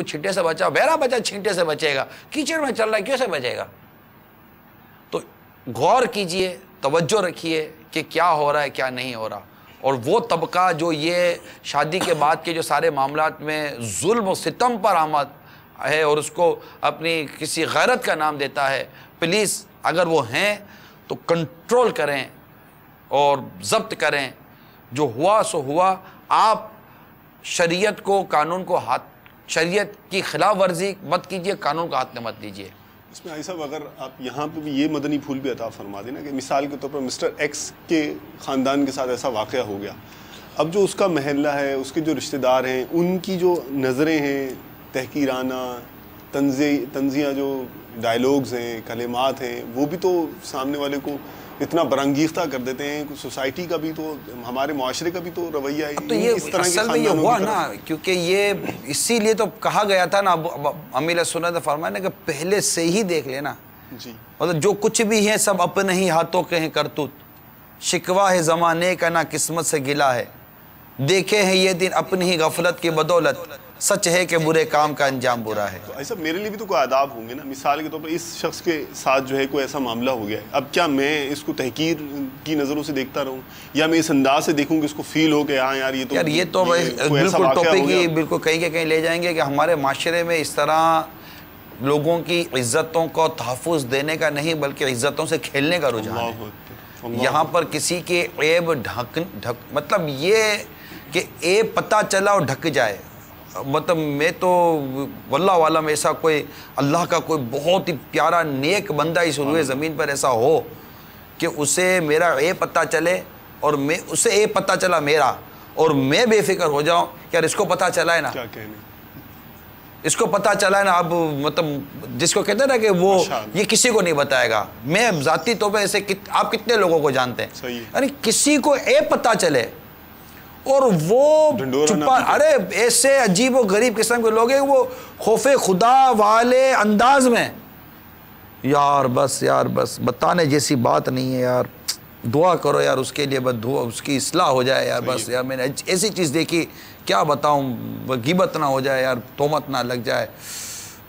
چھینٹے سے بچاؤ، بہرا بچہ چھینٹے سے بچے گا، کیچڑ میں چل رہا ہے کیسے بچے گا؟ تو غور کیجئے، توجہ رکھیے کہ کیا ہو رہا ہے کیا نہیں ہو رہا. اور وہ طبقہ جو یہ شادی کے بعد کے جو سارے معاملات میں ظلم و ستم پر آمد ہے اور اس کو اپنی کسی غیرت کا نام دیتا ہے، پلیز اگر وہ ہیں تو کنٹرول کریں اور ضبط کریں. جو ہوا سو ہوا. آپ شریعت کو، قانون کو شریعت کی خلاف ورزی مت کیجئے، قانون کو ہاتھ میں مت دیجئے. اس میں صاحب اگر آپ یہاں پہ بھی یہ مدنی پھول بھی عطا فرما دینا کہ مثال کے طور پر مسٹر ایکس کے خاندان کے ساتھ ایسا واقعہ ہو گیا، اب جو اس کا محلہ ہے، اس کے جو رشتہ دار ہیں، ان کی جو نظریں ہیں تحقیرانہ، طنزیہ جو ڈائیلاگز ہیں، کلمات ہیں، وہ بھی تو سامنے والے کو اتنا برانگیختہ کر دیتے ہیں. سوسائٹی کا بھی تو، ہمارے معاشرے کا بھی تو رویہ ہے. تو یہ اصل میں یہ ہوا نا، کیونکہ یہ اسی لیے تو کہا گیا تھا نا، امیر سنت نے فرمایا نا کہ پہلے سے ہی دیکھ لینا. جی مطلب جو کچھ بھی ہے سب اپنے ہی ہاتھوں کے ہیں کرتوت. شکوہ ہے زمانے کا نہ قسمت سے گلا ہے، دیکھے ہیں یہ دن اپنی ہی غفلت کی بدولت، سچ ہے کہ برے کام کا انجام برا ہے. تو ایسا میرے لیے بھی تو کوئی آداب ہوں گے نا. مثال کے طور پر اس شخص کے ساتھ جو ہے کوئی ایسا معاملہ ہو گیا ہے، اب کیا میں اس کو تحقیر کی نظروں سے دیکھتا رہوں، یا میں اس انداز سے دیکھوں کہ اس کو فیل ہو کہ ہاں یار یہ تو بالکل ٹاپک ہی بالکل کہیں کہ کہیں لے جائیں گے کہ ہمارے معاشرے میں اس طرح لوگوں کی عزتوں کو تحفظ دینے کا نہیں بلکہ عزتوں سے کھیلنے کا رجحان ہے. یہاں پر کسی کے عیب مطلب یہ کہ عیب پتہ چلا اور ڈھک جائے. مطلب میں تو واللہ عالم ایسا کوئی اللہ کا کوئی بہت ہی پیارا نیک بندہ اس روئے زمین پر ایسا ہو کہ اسے میرا عیب پتہ چلے اور میں اسے عیب پتہ چلا میرا اور میں بے فکر ہو جاؤں کہ یار اس کو پتہ چلا ہے نا، اس کو پتہ چلا ہے نا. اب مطلب جس کو کہتے ہیں نا کہ وہ یہ کسی کو نہیں بتائے گا. میں ذاتی طور پہ ایسے آپ کتنے لوگوں کو جانتے ہیں، یعنی کسی کو عیب پتہ چلے اور وہ چھپا، ارے ایسے عجیب و غریب قسم کے لوگ ہیں وہ خوف خدا والے انداز میں یار بس بتانے جیسی بات نہیں ہے یار، دعا کرو یار اس کے لیے، بس دعا اس کی اصلاح ہو جائے یار، بس یار میں نے ایسی چیز دیکھی کیا بتاؤں، غیبت نہ ہو جائے یار، تہمت نہ لگ جائے،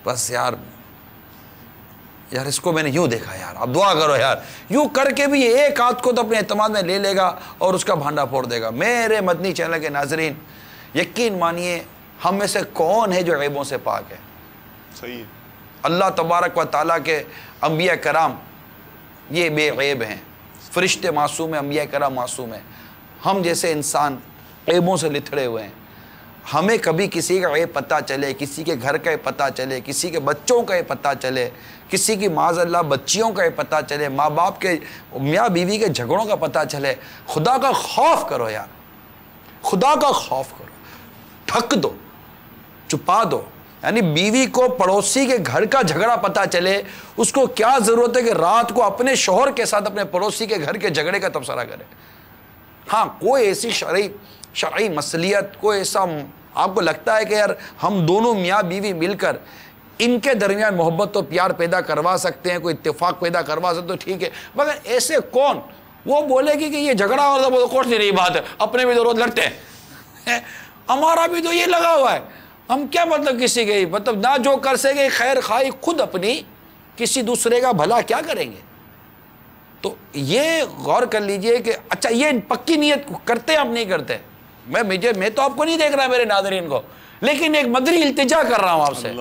بس یار اس کو میں نے یوں دیکھا یار، اب دعا کرو یار. یوں کر کے بھی یہ ایک آدھ کو تو اپنے اعتماد میں لے لے گا اور اس کا بھانڈا پھوڑ دے گا. میرے مدنی چینل کے ناظرین یقین مانیے ہم میں سے کون ہے جو عیبوں سے پاک ہے؟ صحیح ہے. اللہ تبارک و تعالیٰ کے انبیاء کرام یہ بے عیب ہیں، فرشتے معصوم ہیں، انبیاء کرام معصوم ہیں. ہم جیسے انسان عیبوں سے لتھڑے ہوئے ہیں. ہمیں کبھی کسی کا عیب پتہ چلے، کسی کے گھر کا پتہ چلے، کسی کے بچوں کا پتہ چلے، کسی کی معاذ اللہ بچیوں کا پتہ چلے، ماں باپ کے میاں بیوی کے جھگڑوں کا پتہ چلے، خدا کا خوف کرو یار، خدا کا خوف کرو، ڈھک دو، چھپا دو. یعنی بیوی کو پڑوسی کے گھر کا جھگڑا پتہ چلے، اس کو کیا ضرورت ہے کہ رات کو اپنے شوہر کے ساتھ اپنے پڑوسی کے گھر کے جھگڑے کا تبصرہ کرے. ہاں کوئی ایسی شرعی مصلیت، کوئی ایسا آپ کو لگتا ہے کہ یار ہم دونوں میاں بیوی مل کر ان کے درمیان محبت و پیار پیدا کروا سکتے ہیں، کوئی اتفاق پیدا کروا سکتے تو ٹھیک ہے، مگر ایسے کون وہ بولے گی کہ یہ جھگڑا اور کوٹ نہیں رہی بات ہے، اپنے بھی تو روز لڑتے ہیں، ہمارا بھی تو یہ لگا ہوا ہے، ہم کیا مطلب کسی کے مطلب نہ جو کر سکے خیر خواہی خود اپنی، کسی دوسرے کا بھلا کیا کریں گے. تو یہ غور کر لیجئے کہ اچھا یہ پکی نیت کرتے ہیں آپ نہیں کرتے. میں تو آپ کو نہیں دیکھ رہا میرے ناظرین کو، لیکن ایک مدنی التجا کر رہا ہوں آپ سے،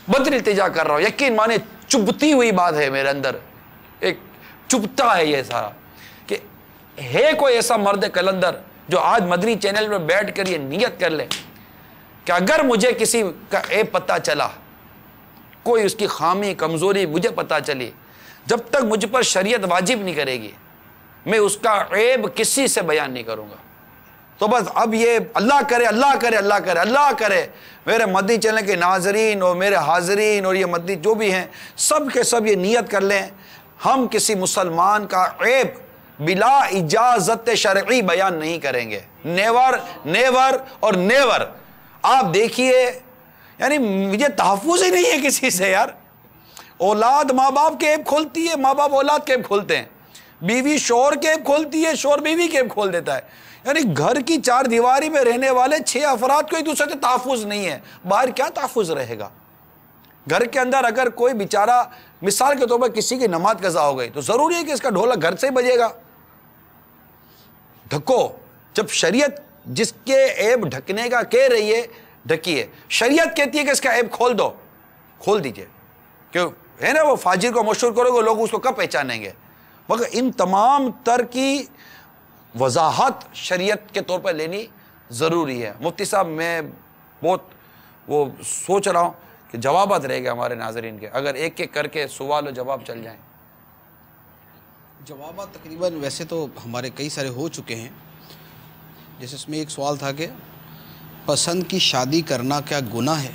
مدنی التجا کر رہا ہوں. یقین مانے چبھتی ہوئی بات ہے میرے اندر، ایک چبھتا ہے یہ سارا کہ ہے کوئی ایسا مرد کلندر جو آج مدنی چینل میں بیٹھ کر یہ نیت کر لے کہ اگر مجھے کسی کا عیب پتہ چلا، کوئی اس کی خامی کمزوری مجھے پتہ چلی، جب تک مجھ پر شریعت واجب نہیں کرے گی میں اس کا عیب کسی سے بیان نہیں کروں گا. تو بس اب یہ اللہ کرے اللہ کرے اللہ کرے اللہ کرے میرے مدنی چینل کے ناظرین اور میرے حاضرین اور یہ مدنی جو بھی ہیں سب کے سب یہ نیت کر لیں، ہم کسی مسلمان کا عیب بلا اجازت شرعی بیان نہیں کریں گے. نیور نیور اور نیور. آپ دیکھیے یعنی مجھے تحفظ ہی نہیں ہے کسی سے یار. اولاد ماں باپ کے عیب کھولتی ہے، ماں باپ اولاد کے عیب کھولتے ہیں، بیوی شوہر کے عیب کھولتی ہے، شوہر بیوی کے عیب کھول دیتا ہے. یعنی گھر کی 4 دیواری میں رہنے والے 6 افراد کو ایک دوسرے سے تحفظ نہیں ہے، باہر کیا تحفظ رہے گا؟ گھر کے اندر اگر کوئی بیچارہ مثال کے طور پر کسی کی نماز قضا ہو گئی تو ضروری ہے کہ اس کا ڈھولک گھر سے ہی بجے گا۔ ڈھکو، جب شریعت جس کے عیب ڈھکنے کا کہہ رہی ہے ڈھکیے، شریعت کہتی ہے کہ اس کا عیب کھول دو، کھول دیجئے، کہ ہے نا وہ فاجر کو مشہور کرو گے لوگ اس کو کب پہچانیں گے؟ مگر ان تمام تر کی وضاحت شریعت کے طور پر لینی ضروری ہے۔ مفتی صاحب میں بہت وہ سوچ رہا ہوں کہ جوابات رہ گئے ہمارے ناظرین کے، اگر ایک ایک کر کے سوال و جواب چل جائیں۔ جوابات تقریباً ویسے تو ہمارے کئی سارے ہو چکے ہیں، جیسے اس میں ایک سوال تھا کہ پسند کی شادی کرنا کیا گناہ ہے،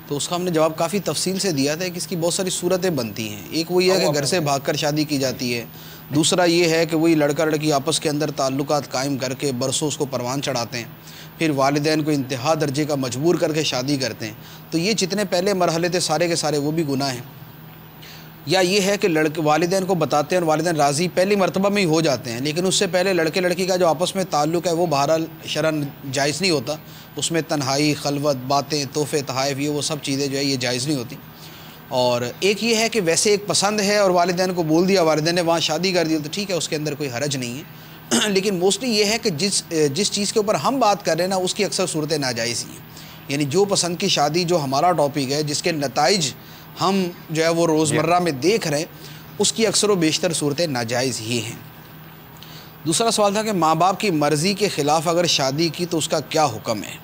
تو اس کا ہم نے جواب کافی تفصیل سے دیا تھا کہ اس کی بہت ساری صورتیں بنتی ہیں۔ ایک وہ یہ ہے کہ گھر سے بھاگ کر شادی کی جاتی ہے، دوسرا یہ ہے کہ وہی لڑکا لڑکی آپس کے اندر تعلقات قائم کر کے برسوں اس کو پروان چڑھاتے ہیں، پھر والدین کو انتہا درجے کا مجبور کر کے شادی کرتے ہیں، تو یہ جتنے پہلے مرحلے تھے سارے کے سارے وہ بھی گناہ ہیں۔ یا یہ ہے کہ والدین کو بتاتے ہیں اور والدین راضی پہلی مرتبہ میں ہی ہو جاتے ہیں، لیکن اس سے پہلے لڑکے لڑکی کا جو آپس میں تعلق ہے وہ بہرحال شرعاً جائز نہیں ہوتا، اس میں تنہائی، خلوت، باتیں، تحفے، تحائف، یہ وہ سب چیزیں جو ہے یہ جائز نہیں ہوتی۔ اور ایک یہ ہے کہ ویسے ایک پسند ہے اور والدین کو بول دیا، والدین نے وہاں شادی کر دی تو ٹھیک ہے، اس کے اندر کوئی حرج نہیں ہے، لیکن موسٹلی یہ ہے کہ جس چیز کے اوپر ہم بات کر رہے ہیں نا اس کی اکثر صورتیں ناجائز ہی ہیں، یعنی جو پسند کی شادی جو ہمارا ٹاپک ہے، جس کے نتائج ہم جو ہے وہ روزمرہ میں دیکھ رہے ہیں، اس کی اکثر و بیشتر صورتیں ناجائز ہی ہیں۔ دوسرا سوال تھا کہ ماں باپ کی مرضی کے خلاف اگر شادی کی تو اس کا کیا حکم ہے؟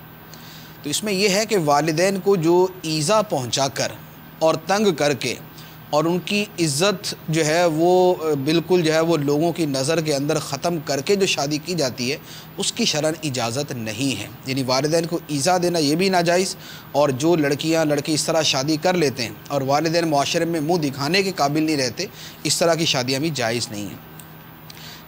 تو اس میں یہ ہے کہ والدین کو جو ایذا پہنچا کر اور تنگ کر کے اور ان کی عزت جو ہے وہ بالکل جو ہے وہ لوگوں کی نظر کے اندر ختم کر کے جو شادی کی جاتی ہے اس کی شرعاً اجازت نہیں ہے، یعنی والدین کو ایذا دینا یہ بھی ناجائز، اور جو لڑکیاں لڑکے اس طرح شادی کر لیتے ہیں اور والدین معاشرے میں منہ دکھانے کے قابل نہیں رہتے، اس طرح کی شادیاں بھی جائز نہیں ہیں۔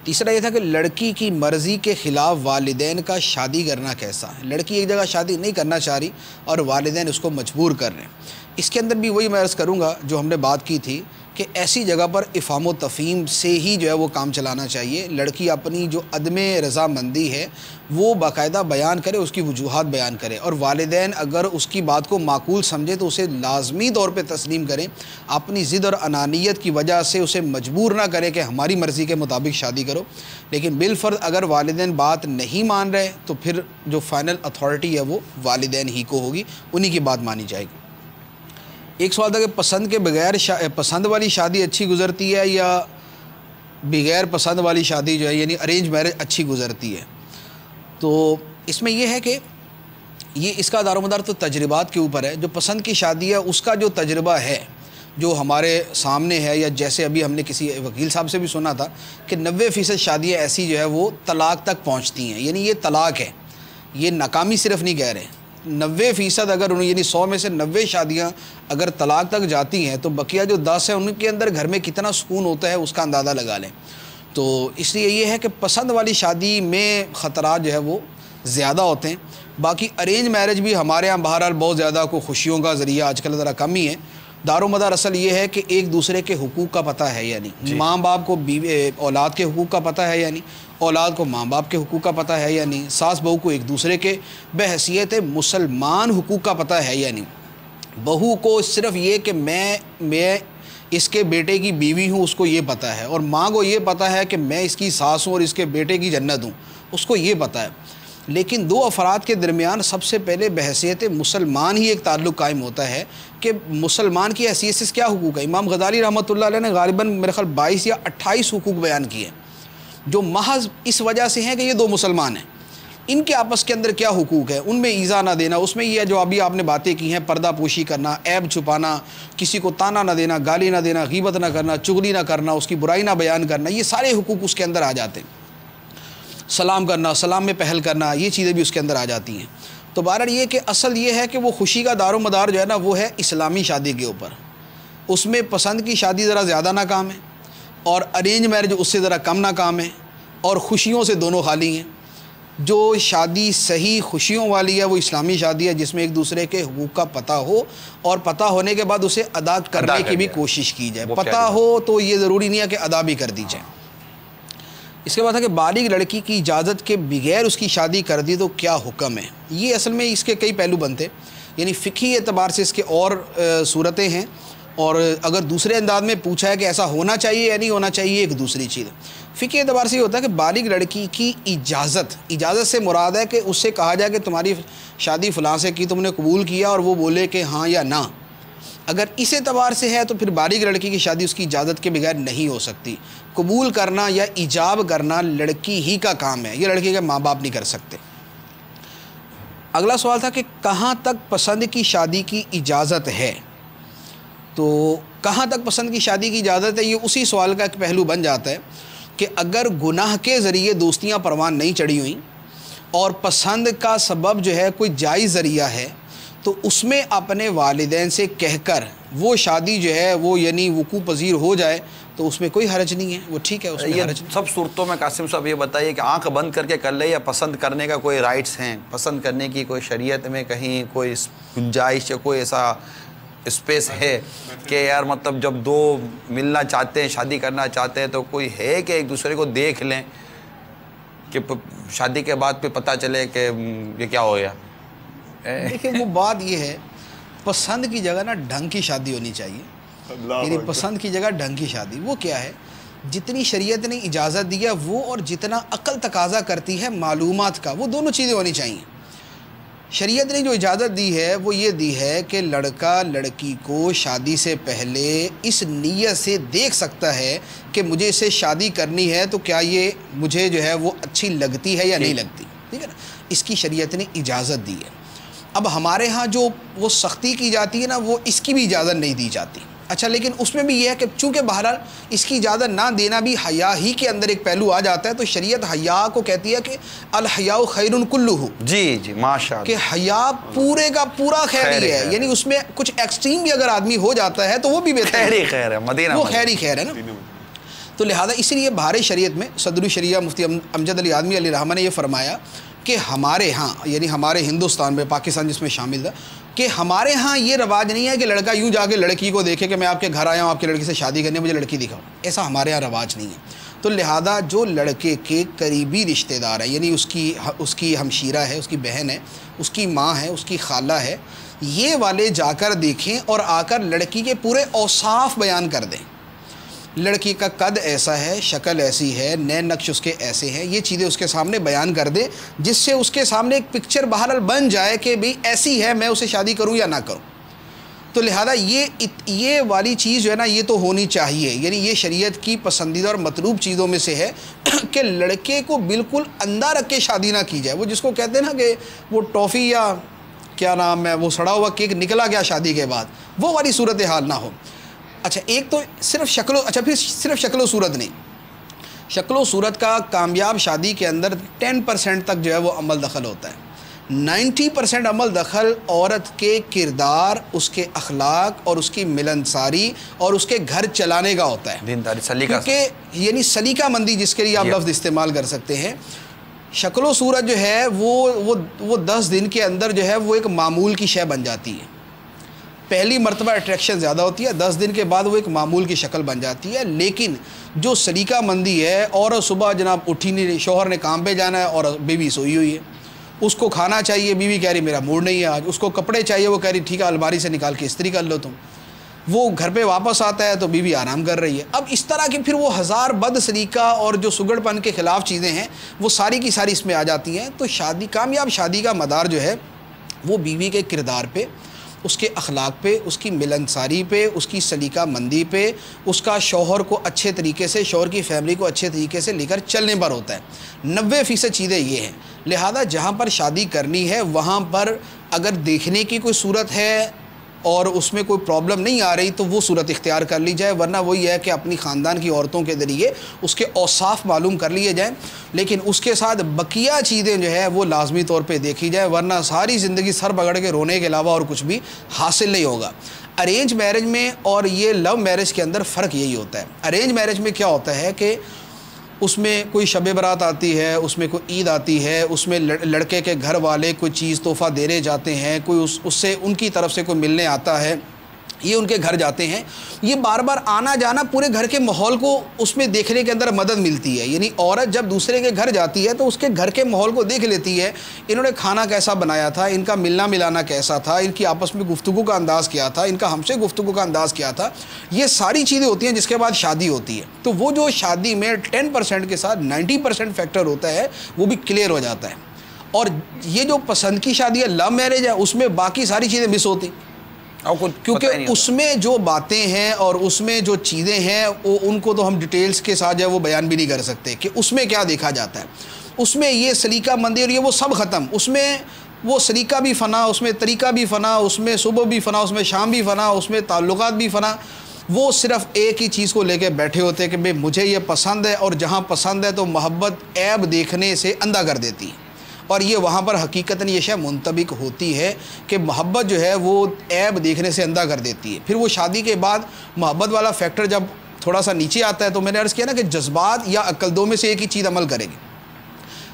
تیسرا یہ تھا کہ لڑکی کی مرضی کے خلاف والدین کا شادی کرنا کیسا ہے؟ لڑکی ایک جگہ شادی نہیں کرنا چاہ رہی اور والدین اس کو مجبور کر رہے ہیں، اس کے اندر بھی وہی میں عرض کروں گا جو ہم نے بات کی تھی کہ ایسی جگہ پر افہام و تفہیم سے ہی جو ہے وہ کام چلانا چاہیے۔ لڑکی اپنی جو عدم رضامندی ہے وہ باقاعدہ بیان کرے، اس کی وجوہات بیان کرے، اور والدین اگر اس کی بات کو معقول سمجھے تو اسے لازمی طور پہ تسلیم کریں، اپنی ضد اور انانیت کی وجہ سے اسے مجبور نہ کریں کہ ہماری مرضی کے مطابق شادی کرو۔ لیکن بالفرض اگر والدین بات نہیں مان رہے تو پھر جو فائنل اتھارٹی ہے وہ والدین ہی کو ہوگی، انہی کی بات مانی جائے گی۔ ایک سوال تھا کہ پسند کے بغیر پسند والی شادی اچھی گزرتی ہے یا بغیر پسند والی شادی جو ہے یعنی ارینج میرج اچھی گزرتی ہے؟ تو اس میں یہ ہے کہ یہ اس کا دار و مدار تو تجربات کے اوپر ہے۔ جو پسند کی شادی ہے اس کا جو تجربہ ہے جو ہمارے سامنے ہے، یا جیسے ابھی ہم نے کسی وکیل صاحب سے بھی سنا تھا کہ 90% شادیاں ایسی جو ہے وہ طلاق تک پہنچتی ہیں، یعنی یہ طلاق ہے، یہ ناکامی صرف نہیں کہہ رہے، 90% اگر یعنی 100 میں سے 90 شادیاں اگر طلاق تک جاتی ہیں تو بقیہ جو 10 ہیں ان کے اندر گھر میں کتنا سکون ہوتا ہے اس کا اندازہ لگا لیں۔ تو اس لیے یہ ہے کہ پسند والی شادی میں خطرات جو ہے وہ زیادہ ہوتے ہیں۔ باقی ارینج میرج بھی ہمارے یہاں بہرحال بہت زیادہ کو خوشیوں کا ذریعہ آج کل ذرا کم ہی ہے۔ دار و مدار اصل یہ ہے کہ ایک دوسرے کے حقوق کا پتہ ہے، یعنی ماں باپ کو اولاد کے حقوق کا پتہ ہے، یعنی اولاد کو ماں باپ کے حقوق کا پتہ ہے، یعنی ساس بہو کو ایک دوسرے کے بحیثیت مسلمان حقوق کا پتہ ہے، یعنی بہو کو صرف یہ کہ میں اس کے بیٹے کی بیوی ہوں اس کو یہ پتہ ہے، اور ماں کو یہ پتہ ہے کہ میں اس کی ساس ہوں اور اس کے بیٹے کی جنت ہوں، اس کو یہ پتہ ہے۔ لیکن دو افراد کے درمیان سب سے پہلے بحیثیت مسلمان ہی ایک تعلق قائم ہوتا ہے کہ مسلمان کی حیثیت سے کیا حقوق ہے۔ امام غزالی رحمۃ اللہ علیہ نے غالباً میرے خیال 22 یا 28 حقوق بیان کیے جو محض اس وجہ سے ہیں کہ یہ دو مسلمان ہیں، ان کے آپس کے اندر کیا حقوق ہے، ان میں ایذا نہ دینا، اس میں یہ جو ابھی آپ نے باتیں کی ہیں، پردہ پوشی کرنا، عیب چھپانا، کسی کو تانا نہ دینا، گالی نہ دینا، غیبت نہ کرنا، چغلی نہ کرنا، اس کی برائی نہ بیان کرنا، یہ سارے حقوق اس کے اندر آ جاتے ہیں۔ سلام کرنا، سلام میں پہل کرنا، یہ چیزیں بھی اس کے اندر آ جاتی ہیں۔ تو بہرحال یہ کہ اصل یہ ہے کہ وہ خوشی کا دار و مدار جو ہے نا وہ ہے اسلامی شادی کے اوپر، اس میں پسند کی شادی ذرا زیادہ ناکام ہے اور ارینج میرج اس سے ذرا کم ناکام ہے، اور خوشیوں سے دونوں خالی ہیں۔ جو شادی صحیح خوشیوں والی ہے وہ اسلامی شادی ہے جس میں ایک دوسرے کے حقوق کا پتہ ہو اور پتہ ہونے کے بعد اسے ادا کرنے کی بھی کوشش کی جائے۔ پتہ ہو تو یہ ضروری نہیں ہے کہ ادا بھی کر دی جائے۔ اس کے بعد ہے کہ بالغ لڑکی کی اجازت کے بغیر اس کی شادی کر دی تو کیا حکم ہے؟ یہ اصل میں اس کے کئی پہلو بنتے ہیں، یعنی فقہی اعتبار سے اس کے اور صورتیں ہیں، اور اگر دوسرے انداز میں پوچھا ہے کہ ایسا ہونا چاہیے یا نہیں ہونا چاہیے، ایک دوسری چیز ہے۔ فقہی اعتبار سے یہ ہوتا ہے کہ بالغ لڑکی کی اجازت سے مراد ہے کہ اس سے کہا جائے کہ تمہاری شادی فلاں سے کی، تم نے قبول کیا، اور وہ بولے کہ ہاں یا نہ۔ اگر اس اعتبار سے ہے تو پھر بالغ لڑکی کی شادی اس کی اجازت کے بغیر نہیں ہو سکتی۔ قبول کرنا یا ایجاب کرنا لڑکی ہی کا کام ہے، یہ لڑکی کے ماں باپ نہیں کر سکتے۔ اگلا سوال تھا کہ کہاں تک پسند کی شادی کی اجازت ہے؟ تو کہاں تک پسند کی شادی کی اجازت ہے، یہ اسی سوال کا ایک پہلو بن جاتا ہے کہ اگر گناہ کے ذریعے دوستیاں پروان نہیں چڑھی ہوئیں اور پسند کا سبب جو ہے کوئی جائز ذریعہ ہے، تو اس میں اپنے والدین سے کہہ کر وہ شادی جو ہے وہ یعنی وقوع پذیر ہو جائے تو اس میں کوئی حرج نہیں ہے، وہ ٹھیک ہے، اس میں یہ حرج نہیں۔ سب صورتوں میں قاسم صاحب یہ بتائیے کہ آنکھ بند کر کے کر لے یا پسند کرنے کا کوئی رائٹس ہیں، پسند کرنے کی کوئی شریعت میں کہیں کوئی گنجائش یا کوئی ایسا اسپیس ہے کہ یار مطلب جب دو ملنا چاہتے ہیں، شادی کرنا چاہتے ہیں، تو کوئی ہے کہ ایک دوسرے کو دیکھ لیں کہ شادی کے بعد پہ پتہ چلے کہ یہ کیا ہو گیا؟ دیکھیں وہ بات یہ ہے، پسند کی جگہ نا ڈھنگ کی شادی ہونی چاہیے، یعنی پسند کی جگہ ڈھنگ کی شادی۔ وہ کیا ہے؟ جتنی شریعت نے اجازت دی ہے وہ، اور جتنا عقل تقاضا کرتی ہے معلومات کا، وہ دونوں چیزیں ہونی چاہیے۔ شریعت نے جو اجازت دی ہے وہ یہ دی ہے کہ لڑکا لڑکی کو شادی سے پہلے اس نیت سے دیکھ سکتا ہے کہ مجھے اس سے شادی کرنی ہے تو کیا یہ مجھے جو ہے وہ اچھی لگتی ہے یا نہیں لگتی، ٹھیک ہے نا؟ اس کی شریعت نے اجازت دی ہے۔ اب ہمارے ہاں جو وہ سختی کی جاتی ہے نا، وہ اس کی بھی اجازت نہیں دی جاتی۔ اچھا، لیکن اس میں بھی یہ ہے کہ چونکہ بہرحال اس کی اجازت نہ دینا بھی حیا ہی کے اندر ایک پہلو آ جاتا ہے، تو شریعت حیا کو کہتی ہے کہ الحیاء خیر کلہ، جی ماشاء کہ اللہ، حیا پورے کا پورا خیر ہی ہے، یعنی اس میں کچھ ایکسٹریم بھی اگر آدمی ہو جاتا ہے تو وہ بھی بہتر خیر ہی خیر ہے، مدینہ وہ خیر ہی خیر ہے نا۔ تو لہٰذا اسی لیے بہار شریعت میں صدر الشریعہ مفتی امجد علی آدمی علیہ رحمہ نے یہ فرمایا کہ ہمارے ہاں، یعنی ہمارے ہندوستان میں، پاکستان جس میں شامل تھا، کہ ہمارے ہاں یہ رواج نہیں ہے کہ لڑکا یوں جا کے لڑکی کو دیکھے کہ میں آپ کے گھر آیا ہوں آپ کی لڑکی سے شادی کرنی ہے، مجھے لڑکی دکھاؤ، ایسا ہمارے ہاں رواج نہیں ہے۔ تو لہذا جو لڑکے کے قریبی رشتہ دار ہیں، یعنی اس کی ہمشیرہ ہے، اس کی بہن ہے، اس کی ماں ہے، اس کی خالہ ہے، یہ والے جا کر دیکھیں اور آ کر لڑکی کے پورے اوصاف بیان کر دیں۔ لڑکی کا قد ایسا ہے، شکل ایسی ہے، نئے نقش اس کے ایسے ہیں، یہ چیزیں اس کے سامنے بیان کر دے، جس سے اس کے سامنے ایک پکچر بہرحال بن جائے کہ بھئی ایسی ہے، میں اسے شادی کروں یا نہ کروں۔ تو لہذا یہ والی چیز جو ہے نا، یہ تو ہونی چاہیے، یعنی یہ شریعت کی پسندیدہ اور مطلوب چیزوں میں سے ہے کہ لڑکے کو بالکل اندھا رکھ کے شادی نہ کی جائے۔ وہ جس کو کہتے ہیں نا کہ وہ ٹافی یا کیا نام ہے، وہ سڑا ہوا کیک نکلا گیا شادی کے بعد، وہ والی صورتحال نہ ہو۔ اچھا، ایک تو صرف پھر صرف شکل و صورت نہیں، شکل و صورت کا کامیاب شادی کے اندر 10% تک جو ہے وہ عمل دخل ہوتا ہے، 90% عمل دخل عورت کے کردار، اس کے اخلاق اور اس کی ملنساری اور اس کے گھر چلانے کا ہوتا ہے، دینداری، سلیقہ، کیونکہ یعنی سلیقہ مندی جس کے لیے آپ لفظ استعمال کر سکتے ہیں۔ شکل و صورت جو ہے وہ 10 دن کے اندر جو ہے وہ ایک معمول کی شے بن جاتی ہے۔ پہلی مرتبہ اٹریکشن زیادہ ہوتی ہے، 10 دن کے بعد وہ ایک معمول کی شکل بن جاتی ہے۔ لیکن جو سلیقہ مندی ہے، اور صبح جناب اٹھی نہیں، شوہر نے کام پہ جانا ہے اور بیوی سوئی ہوئی ہے، اس کو کھانا چاہیے، بیوی کہہ رہی میرا موڈ نہیں ہے آج، اس کو کپڑے چاہیے، وہ کہہ رہی ٹھیک ہے الماری سے نکال کے استری کر لو تم، وہ گھر پہ واپس آتا ہے تو بیوی آرام کر رہی ہے۔ اب اس طرح کی پھر وہ ہزار بد سلیقہ اور جو سگڑ پن کے خلاف چیزیں ہیں وہ ساری کی ساری اس میں آ جاتی ہیں۔ تو کامیاب شادی کا مدار جو ہے وہ بیوی کے کردار پہ، اس کے اخلاق پہ، اس کی ملنساری پہ، اس کی سلیقہ مندی پہ، اس کا شوہر کو اچھے طریقے سے، شوہر کی فیملی کو اچھے طریقے سے لے کر چلنے پر ہوتا ہے۔ 90% چیزیں یہ ہیں۔ لہذا جہاں پر شادی کرنی ہے وہاں پر اگر دیکھنے کی کوئی صورت ہے اور اس میں کوئی پرابلم نہیں آ رہی تو وہ صورت اختیار کر لی جائے، ورنہ وہی ہے کہ اپنی خاندان کی عورتوں کے ذریعے اس کے اوصاف معلوم کر لیے جائیں، لیکن اس کے ساتھ بقیہ چیزیں جو ہے وہ لازمی طور پہ دیکھی جائے، ورنہ ساری زندگی سر پکڑ کے رونے کے علاوہ اور کچھ بھی حاصل نہیں ہوگا۔ ارینج میرج میں اور یہ لو میرج کے اندر فرق یہی ہوتا ہے۔ ارینج میرج میں کیا ہوتا ہے کہ اس میں کوئی شب برات آتی ہے، اس میں کوئی عید آتی ہے، اس میں لڑکے کے گھر والے کوئی چیز تحفہ دینے جاتے ہیں، کوئی اس سے ان کی طرف سے کوئی ملنے آتا ہے، یہ ان کے گھر جاتے ہیں. یہ بار بار آنا جانا پورے گھر کے ماحول کو اس میں دیکھنے کے اندر مدد ملتی ہے. یعنی عورت جب دوسرے کے گھر جاتی ہے تو اس کے گھر کے ماحول کو دیکھ لیتی ہے. انہوں نے کھانا کیسا بنایا تھا, ان کا ملنا ملانا کیسا تھا, ان کی آپس میں گفتگو کا انداز کیا تھا, ان کا ہم سے گفتگو کا انداز کیا تھا. یہ ساری چیزیں ہوتی ہیں جس کے بعد شادی ہوتی ہے. تو وہ جو شادی میں 10% کے ساتھ 90% فیکٹر ہوتا ہے وہ بھی کلیئر ہو جاتا ہے. اور یہ جو پسند کی شادی ہے, لو میرج ہے, اس میں باقی ساری چیزیں مس ہوتی, کیونکہ اس میں جو باتیں ہیں اور اس میں جو چیزیں ہیں وہ ان کو تو ہم ڈیٹیلز کے ساتھ جو ہے وہ بیان بھی نہیں کر سکتے کہ اس میں کیا دیکھا جاتا ہے. اس میں یہ سلیقہ مندی اور یہ وہ سب ختم. اس میں وہ سلیقہ بھی فنا, اس میں طریقہ بھی فنا, اس میں صبح بھی فنا, اس میں شام بھی فنا, اس میں تعلقات بھی فنا. وہ صرف ایک ہی چیز کو لے کے بیٹھے ہوتے ہیں کہ بھئی مجھے یہ پسند ہے, اور جہاں پسند ہے تو محبت عیب دیکھنے سے اندھا کر دیتی ہے. اور یہ وہاں پر حقیقتاً یہ شے منطبق ہوتی ہے کہ محبت جو ہے وہ عیب دیکھنے سے اندھا کر دیتی ہے. پھر وہ شادی کے بعد محبت والا فیکٹر جب تھوڑا سا نیچے آتا ہے تو میں نے عرض کیا نا کہ جذبات یا عقل, دو میں سے ایک ہی چیز عمل کرے گی.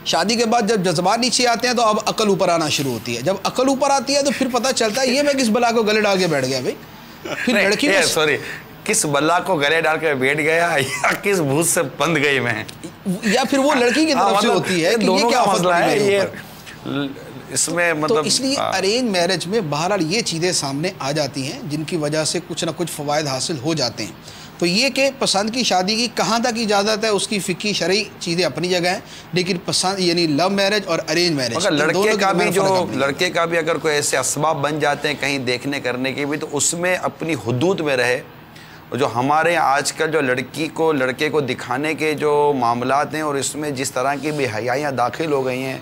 شادی کے بعد جب جذبات نیچے آتے ہیں تو اب عقل اوپر آنا شروع ہوتی ہے. جب عقل اوپر آتی ہے تو پھر پتہ چلتا ہے یہ میں کس بلا کو گلے ڈال کے بیٹھ گیا بھائی. پھر لڑکی سوری, کس بلا کو گلے ڈال کے بیٹھ گیا یا کس بھوت سے بند گئی میں, یا پھر وہ لڑکی کی طرف سے ہوتی ہے کہ یہ کیا مسئلہ ہے یہ اس میں. تو مطلب اس لیے ارینج میرج میں بہرحال یہ چیزیں سامنے آ جاتی ہیں جن کی وجہ سے کچھ نہ کچھ فوائد حاصل ہو جاتے ہیں. تو یہ کہ پسند کی شادی کی کہاں تک اجازت ہے, اس کی فقہی شرعی چیزیں اپنی جگہ ہیں, لیکن پسند یعنی لو میرج اور ارینج میرج, لڑکے کا بھی اگر کوئی ایسے اسباب بن جاتے ہیں کہیں دیکھنے کرنے کے بھی, تو اس میں اپنی حدود میں رہے. جو ہمارے آج کل جو لڑکے کو دکھانے کے جو معاملات ہیں, اور اس میں جس طرح کی بے حیائیاں داخل ہو گئی ہیں,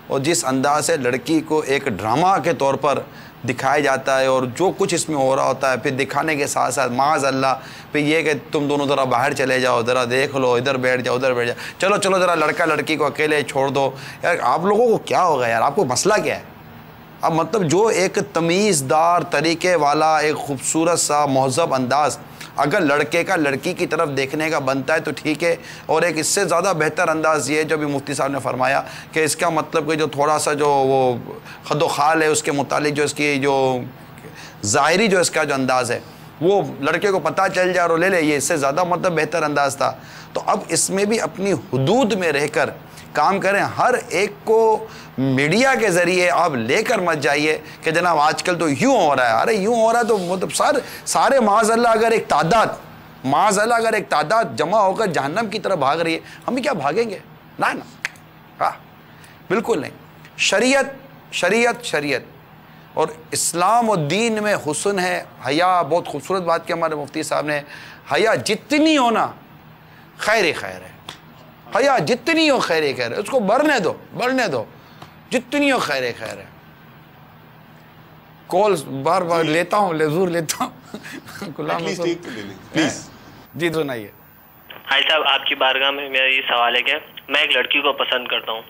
اور جس انداز سے لڑکی کو ایک ڈرامہ کے طور پر دکھایا جاتا ہے, اور جو کچھ اس میں ہو رہا ہوتا ہے, پھر دکھانے کے ساتھ ساتھ معاذ اللہ پھر یہ کہ تم دونوں ذرا باہر چلے جاؤ, ذرا دیکھ لو, ادھر بیٹھ جاؤ, ادھر بیٹھ جاؤ, چلو ذرا لڑکا لڑکی کو اکیلے چھوڑ دو. یار آپ لوگوں کو کیا ہوگا یار, آپ کو مسئلہ کیا ہے؟ اب مطلب جو ایک تمیز دار طریقے والا ایک خوبصورت سا مہذب انداز اگر لڑکے کا لڑکی کی طرف دیکھنے کا بنتا ہے تو ٹھیک ہے. اور ایک اس سے زیادہ بہتر انداز یہ ہے جو بھی مفتی صاحب نے فرمایا کہ اس کا مطلب کہ جو تھوڑا سا جو وہ خد و خال ہے اس کے متعلق جو اس کی جو ظاہری جو اس کا جو انداز ہے وہ لڑکے کو پتہ چل جائے اور لے لے, یہ اس سے زیادہ مطلب بہتر انداز تھا. تو اب اس میں بھی اپنی حدود میں رہ کر کام کریں. ہر ایک کو میڈیا کے ذریعے آپ لے کر مت جائیے کہ جناب آج کل تو یوں ہو رہا ہے. ارے یوں ہو رہا ہے تو مطلب سارے معاذ اللہ اگر ایک تعداد جمع ہو کر جہنم کی طرف بھاگ رہی ہے, ہم بھی کیا بھاگیں گے؟ نا ہاں بالکل نہیں. شریعت اور اسلام و دین میں حسن ہے, حیا. بہت خوبصورت بات کی ہمارے مفتی صاحب نے, حیا جتنی ہونا خیر ہے, حیا جتنی ہو خیر ہے, اس کو بڑھنے دو جتنی ہو خیر ہے. کالز بار لیتا ہوں, ضرور لیتا ہوں. جی سنائیے. حاجی صاحب آپ کی بارگاہ میں میرا یہ سوال ہے کہ میں ایک لڑکی کو پسند کرتا ہوں,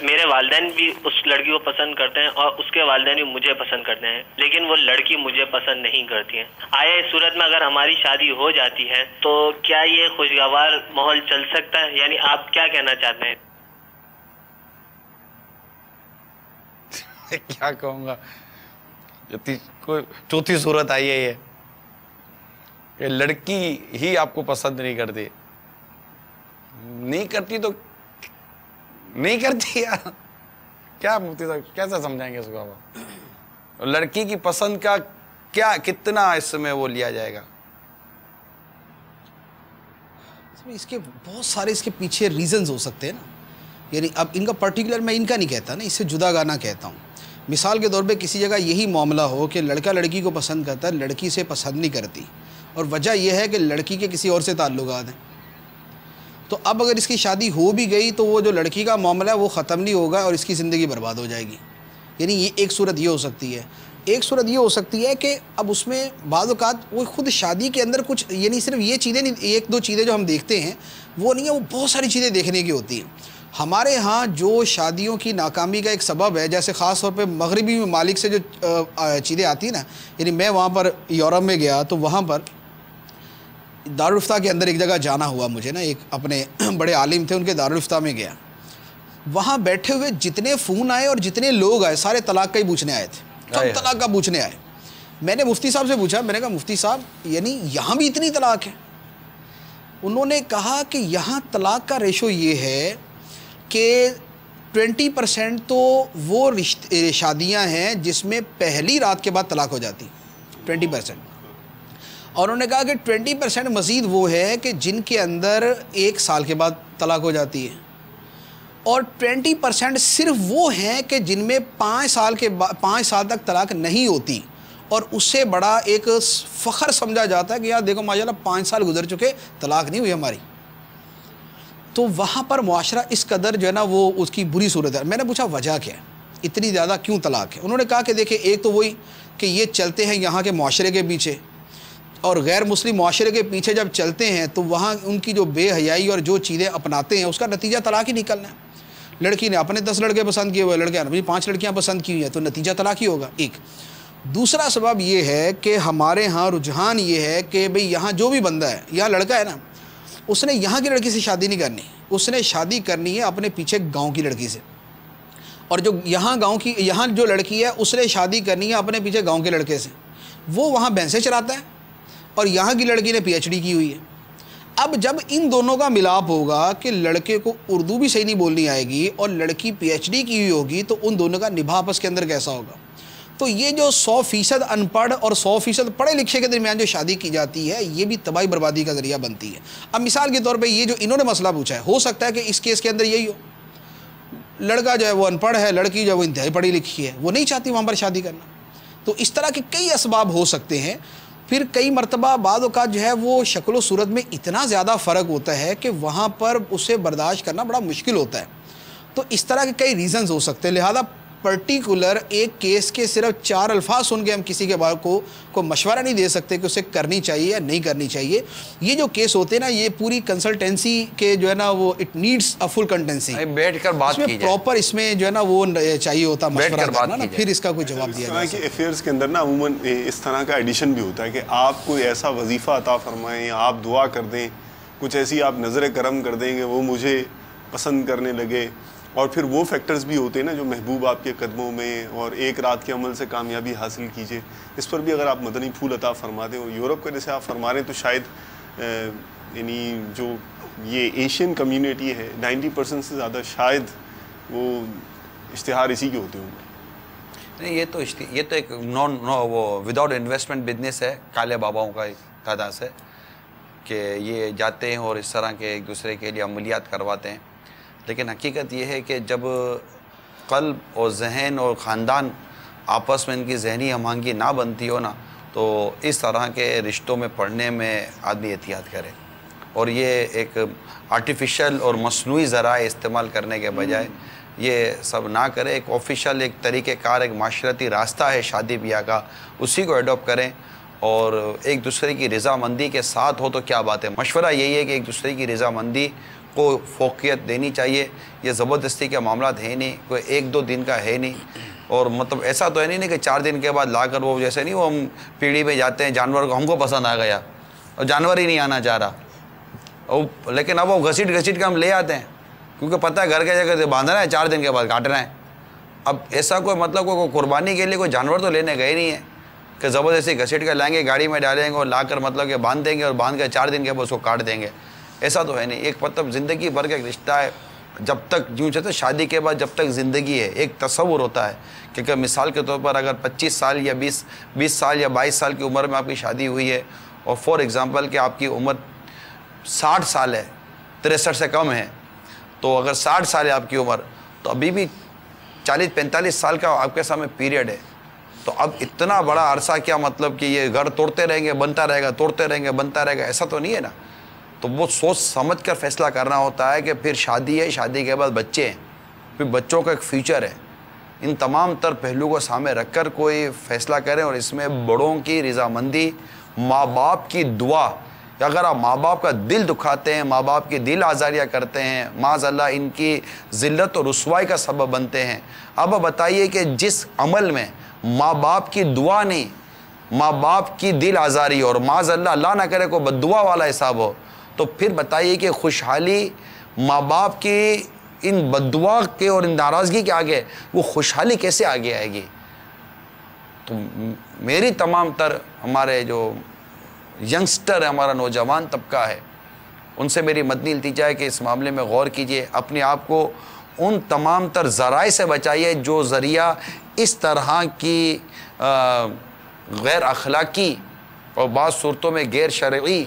میرے والدین بھی اس لڑکی کو پسند کرتے ہیں اور اس کے والدین بھی مجھے پسند کرتے ہیں, لیکن وہ لڑکی مجھے پسند نہیں کرتی ہے. آیا اس صورت میں اگر ہماری شادی ہو جاتی ہے تو کیا یہ خوشگوار ماحول چل سکتا ہے؟ یعنی آپ کیا کہنا چاہتے ہیں؟ کیا کہوں گا, کوئی چوتھی صورت آئی ہے یہ کہ لڑکی ہی آپ کو پسند نہیں کرتی تو نہیں کرتی یار. کیا مفتی صاحب کیسے سمجھائیں گے اس کو؟ لڑکی کی پسند کا کیا کتنا اس میں وہ لیا جائے گا؟ اس کے بہت سارے اس کے پیچھے ریزنز ہو سکتے ہیں نا. یعنی اب ان کا پرٹیکولر میں ان کا نہیں کہتا نا, اس سے جدا گانا کہتا ہوں. مثال کے طور پہ کسی جگہ یہی معاملہ ہو کہ لڑکا لڑکی کو پسند کرتا ہے, لڑکی سے پسند نہیں کرتی, اور وجہ یہ ہے کہ لڑکی کے کسی اور سے تعلقات ہیں. تو اب اگر اس کی شادی ہو بھی گئی تو وہ جو لڑکی کا معاملہ ہے وہ ختم نہیں ہوگا اور اس کی زندگی برباد ہو جائے گی. یعنی یہ ایک صورت یہ ہو سکتی ہے. ایک صورت یہ ہو سکتی ہے کہ اب اس میں بعض اوقات وہ خود شادی کے اندر کچھ یعنی صرف یہ چیزیں نہیں, ایک دو چیزیں جو ہم دیکھتے ہیں وہ نہیں ہے, وہ بہت ساری چیزیں دیکھنے کی ہوتی ہیں. ہمارے ہاں جو شادیوں کی ناکامی کا ایک سبب ہے, جیسے خاص طور پہ مغربی ممالک سے جو چیزیں آتی ہیں نا, یعنی میں وہاں پر یورپ میں گیا تو وہاں پر دارالفتہ کے اندر ایک جگہ جانا ہوا مجھے نا, ایک اپنے بڑے عالم تھے ان کے دارالفتہ میں گیا. وہاں بیٹھے ہوئے جتنے فون آئے اور جتنے لوگ آئے سارے طلاق کا ہی پوچھنے آئے تھے, سب طلاق کا پوچھنے آئے. میں نے مفتی صاحب سے پوچھا, میں نے کہا مفتی صاحب یعنی یہاں بھی اتنی طلاق ہے؟ انہوں نے کہا کہ یہاں طلاق کا ریشو یہ ہے کہ 20% تو وہ شادیاں ہیں جس میں پہلی رات کے بعد طلاق ہو جاتی, 20%. اور انہوں نے کہا کہ 20% مزید وہ ہے کہ جن کے اندر 1 سال کے بعد طلاق ہو جاتی ہے, اور 20% صرف وہ ہیں کہ جن میں 5 سال تک طلاق نہیں ہوتی, اور اس سے بڑا ایک فخر سمجھا جاتا ہے کہ یار دیکھو ماشاءاللہ 5 سال گزر چکے, طلاق نہیں ہوئی ہماری. تو وہاں پر معاشرہ اس قدر جو ہے نا وہ اس کی بری صورت ہے. میں نے پوچھا وجہ کیا ہے, اتنی زیادہ کیوں طلاق ہے؟ انہوں نے کہا کہ دیکھیں ایک تو وہی کہ یہ چلتے ہیں یہاں کے معاشرے کے پیچھے, اور غیر مسلم معاشرے کے پیچھے جب چلتے ہیں تو وہاں ان کی جو بے حیائی اور جو چیزیں اپناتے ہیں اس کا نتیجہ طلاق ہی نکلنا ہے. لڑکی نے اپنے 10 لڑکے پسند کیے ہوئے, لڑکے نے 5 لڑکیاں پسند کی ہوئی ہیں, تو نتیجہ طلاق ہی ہوگا. ایک دوسرا سبب یہ ہے کہ ہمارے ہاں رجحان یہ ہے کہ بھئی یہاں جو بھی بندہ ہے, یہاں لڑکا ہے نا, اس نے یہاں کی لڑکی سے شادی نہیں کرنی, اس نے شادی کرنی ہے اپنے پیچھے گاؤں کی لڑکی سے. اور جو یہاں جو لڑکی ہے اس نے شادی کرنی ہے اپنے پیچھے گاؤں کے لڑکے سے. وہ وہاں بھینسیں چراتا ہے اور یہاں کی لڑکی نے PhD کی ہوئی ہے. اب جب ان دونوں کا ملاپ ہوگا کہ لڑکے کو اردو بھی صحیح نہیں بولنی آئے گی اور لڑکی PhD کی ہوئی ہوگی, تو ان دونوں کا نبھا آپس کے اندر کیسا ہوگا؟ تو یہ جو 100% ان پڑھ اور 100% پڑھے لکھے کے درمیان جو شادی کی جاتی ہے, یہ بھی تباہی بربادی کا ذریعہ بنتی ہے. اب مثال کے طور پہ یہ جو انہوں نے مسئلہ پوچھا ہے, ہو سکتا ہے کہ اس کیس کے اندر یہی ہو, لڑکا جو ہے وہ ان پڑھ ہے, لڑکی جو ہے وہ انتہائی پڑھی لکھی ہے, وہ نہیں چاہتی وہاں پر شادی کرنا. تو اس طرح کے کئی اسباب ہو سکتے ہیں. پھر کئی مرتبہ بعض اوقات جو ہے وہ شکل و صورت میں اتنا زیادہ فرق ہوتا ہے کہ وہاں پر اسے برداشت کرنا بڑا مشکل ہوتا ہے. تو اس طرح کے کئی ریزنز ہو سکتے ہیں. لہذا پرٹیکولر ایک کیس کے صرف 4 الفاظ سن کے ہم کسی کے بارے کو مشورہ نہیں دے سکتے کہ اسے کرنی چاہیے یا نہیں کرنی چاہیے. یہ جو کیس ہوتے ہیں نا, یہ پوری کنسلٹنسی کے جو ہے نا وہ اٹ نیڈس ا فل کنٹینسی, بیٹھ کر بات کی جائے پراپر, اس میں جو ہے نا وہ چاہیے ہوتا مشورہ کرنا نا, پھر اس کا کوئی جواب دیا جائے. اس طرح کے افیئرس کے اندر نا عموماً اس طرح کا ایڈیشن بھی ہوتا ہے کہ آپ کوئی ایسا وظیفہ عطا فرمائیں یا آپ دعا کر دیں, کچھ ایسی آپ نظر کرم کر دیں کہ وہ مجھے پسند کرنے لگے. اور پھر وہ فیکٹرز بھی ہوتے ہیں نا جو محبوب آپ کے قدموں میں, اور ایک رات کے عمل سے کامیابی حاصل کیجئے. اس پر بھی اگر آپ مدنی پھول عطا فرما دیں, اور یورپ کا جیسے آپ فرما رہے ہیں, تو شاید یعنی جو یہ ایشین کمیونٹی ہے 90% سے زیادہ شاید وہ اشتہار اسی کے ہوتے ہوں گے. نہیں, یہ تو ایک وہ وداؤٹ انویسٹمنٹ بزنس ہے کالے باباؤں کا تعداد سے, کہ یہ جاتے ہیں اور اس طرح کے ایک دوسرے کے لیے عملیات کرواتے ہیں. لیکن حقیقت یہ ہے کہ جب قلب اور ذہن اور خاندان آپس میں ان کی ذہنی ہم آہنگی نہ بنتی ہو نا, تو اس طرح کے رشتوں میں پڑھنے میں آدمی احتیاط کرے, اور یہ ایک آرٹیفیشل اور مصنوعی ذرائع استعمال کرنے کے بجائے یہ سب نہ کرے. ایک آفیشیل ایک طریقہ کار, ایک معاشرتی راستہ ہے شادی بیاہ کا, اسی کو ایڈاپٹ کریں, اور ایک دوسرے کی رضامندی کے ساتھ ہو تو کیا بات ہے. مشورہ یہی ہے کہ ایک دوسرے کی رضامندی کو فوقیت دینی چاہیے. یہ زبردستی کے معاملات ہیں نہیں, کوئی 1-2 دن کا ہے نہیں, اور مطلب ایسا تو ہے نہیں کہ 4 دن کے بعد لا کر وہ جیسے نہیں وہ ہم پیڑھی پہ جاتے ہیں, جانور کو ہم کو پسند آ گیا اور جانور ہی نہیں آنا چاہ رہا, لیکن اب وہ گھسیٹ کے ہم لے آتے ہیں کیونکہ پتہ ہے گھر کے جگہ سے باندھنا ہے, 4 دن کے بعد کاٹنا ہے. اب ایسا کوئی مطلب کوئی قربانی کے لیے کوئی جانور تو لینے گئے نہیں ہیں کہ زبردستی گھسیٹ کر لائیں گے, گاڑی میں ڈالیں گے اور لا کر مطلب کہ باندھ دیں گے, اور باندھ کر 4 دن کے بعد اس کو کاٹ دیں گے. ایسا تو ہے نہیں. ایک مطلب زندگی بھر کا ایک رشتہ ہے, جب تک یوں چاہتے شادی کے بعد جب تک زندگی ہے, ایک تصور ہوتا ہے کہ مثال کے طور پر اگر 25 سال یا 20 سال یا 22 سال کی عمر میں آپ کی شادی ہوئی ہے, اور فار ایگزامپل کہ آپ کی عمر 60 سال ہے, 63 سے کم ہے, تو اگر 60 سال ہے آپ کی عمر, تو ابھی بھی 40-45 سال کا آپ کے سامنے پیریڈ ہے. تو اب اتنا بڑا عرصہ کیا مطلب کہ یہ گھر توڑتے رہیں گے بنتا رہے گا, توڑتے رہیں گے بنتا رہے گا, ایسا تو نہیں ہے نا. تو وہ سوچ سمجھ کر فیصلہ کرنا ہوتا ہے کہ پھر شادی ہے, شادی کے بعد بچے ہیں, پھر بچوں کا ایک فیوچر ہے. ان تمام تر پہلو کو سامنے رکھ کر کوئی فیصلہ کریں, اور اس میں بڑوں کی رضامندی, ماں باپ کی دعا. اگر آپ ماں باپ کا دل دکھاتے ہیں, ماں باپ کی دل آزاریاں کرتے ہیں, معاذ اللہ ان کی ذلت اور رسوائی کا سبب بنتے ہیں. اب بتائیے کہ جس عمل میں ماں باپ کی دعا نہیں, ماں باپ کی دل آزاری اور معاذ اللہ نہ کرے کوئی بد دعا والا حساب ہو, تو پھر بتائیے کہ خوشحالی ماں باپ کی ان بد دعا کے اور ان ناراضگی کے آگے وہ خوشحالی کیسے آگے آئے گی. تو میری تمام تر ہمارے جو ینگسٹر ہمارا نوجوان طبقہ ہے ان سے میری مدنی التجا ہے کہ اس معاملے میں غور کیجئے، اپنے آپ کو ان تمام تر ذرائع سے بچائیے جو ذریعہ اس طرح کی غیر اخلاقی اور بعض صورتوں میں غیر شرعی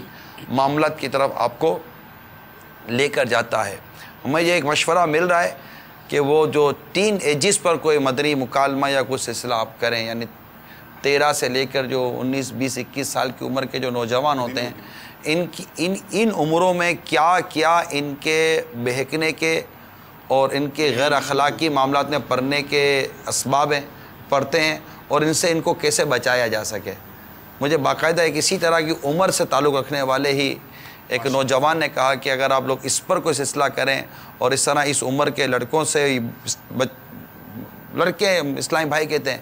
معاملات کی طرف آپ کو لے کر جاتا ہے۔ ہمیں یہ ایک مشورہ مل رہا ہے کہ وہ جو ٹین ایجز پر کوئی مدنی مکالمہ یا کوئی سلسلہ آپ کریں، یعنی 13 سے لے کر جو 19 20 21 سال کی عمر کے جو نوجوان ہوتے ہیں، ان عمروں میں کیا کیا ان کے بہکنے کے اور ان کے غیر اخلاقی معاملات میں پڑنے کے اسباب ہیں، پڑھتے ہیں، اور ان سے ان کو کیسے بچایا جا سکے۔ مجھے باقاعدہ ایک اسی طرح کی عمر سے تعلق رکھنے والے ہی ایک نوجوان نے کہا کہ اگر آپ لوگ اس پر کوئی سلسلہ کریں اور اس طرح اس عمر کے لڑکوں سے، لڑکے اسلامی بھائی کہتے ہیں،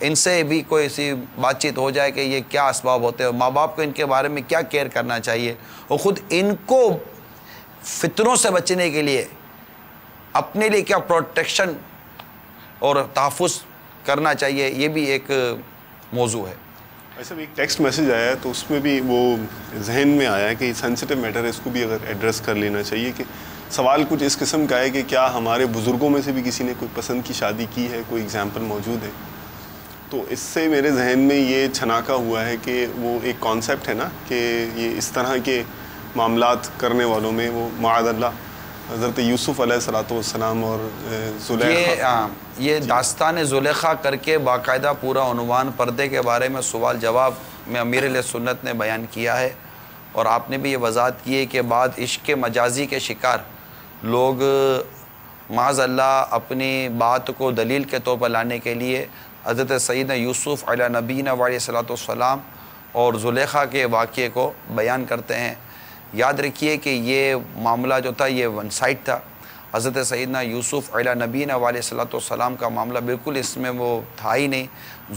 ان سے بھی کوئی ایسی بات چیت ہو جائے کہ یہ کیا اسباب ہوتے ہیں، ماں باپ کو ان کے بارے میں کیا کیئر کرنا چاہیے، اور خود ان کو فتنوں سے بچنے کے لیے اپنے لیے کیا پروٹیکشن اور تحفظ کرنا چاہیے، یہ بھی ایک موضوع ہے۔ ایسا بھی ایک ٹیکسٹ میسیج آیا ہے تو اس میں بھی وہ ذہن میں آیا ہے کہ سینسٹیو میٹر ہے، اس کو بھی اگر ایڈریس کر لینا چاہیے، کہ سوال کچھ اس قسم کا ہے کہ کیا ہمارے بزرگوں میں سے بھی کسی نے کوئی پسند کی شادی کی ہے، کوئی اگزامپل موجود ہے؟ تو اس سے میرے ذہن میں یہ چھناکا ہوا ہے کہ وہ ایک کانسیپٹ ہے نا کہ یہ اس طرح کے معاملات کرنے والوں میں وہ معاذ اللہ حضرت یوسف علیہ السلام اور زلیخا، یہ داستان زلیخا کر کے باقاعدہ پورا عنوان پردے کے بارے میں سوال جواب میں امیر علیہ سنت نے بیان کیا ہے، اور آپ نے بھی یہ وضاحت کی ہے کہ بعد عشق مجازی کے شکار لوگ معاذ اللہ اپنی بات کو دلیل کے طور پر لانے کے لیے حضرت سیدنا یوسف علیہ نبینا علیہ صلاۃ والسلام اور زلیخا کے واقعے کو بیان کرتے ہیں۔ یاد رکھیے کہ یہ معاملہ جو تھا یہ ون سائڈ تھا، حضرت سیدنا یوسف علیہ نبینا علیہ صلاۃ والسلام کا معاملہ بالکل اس میں وہ تھا ہی نہیں،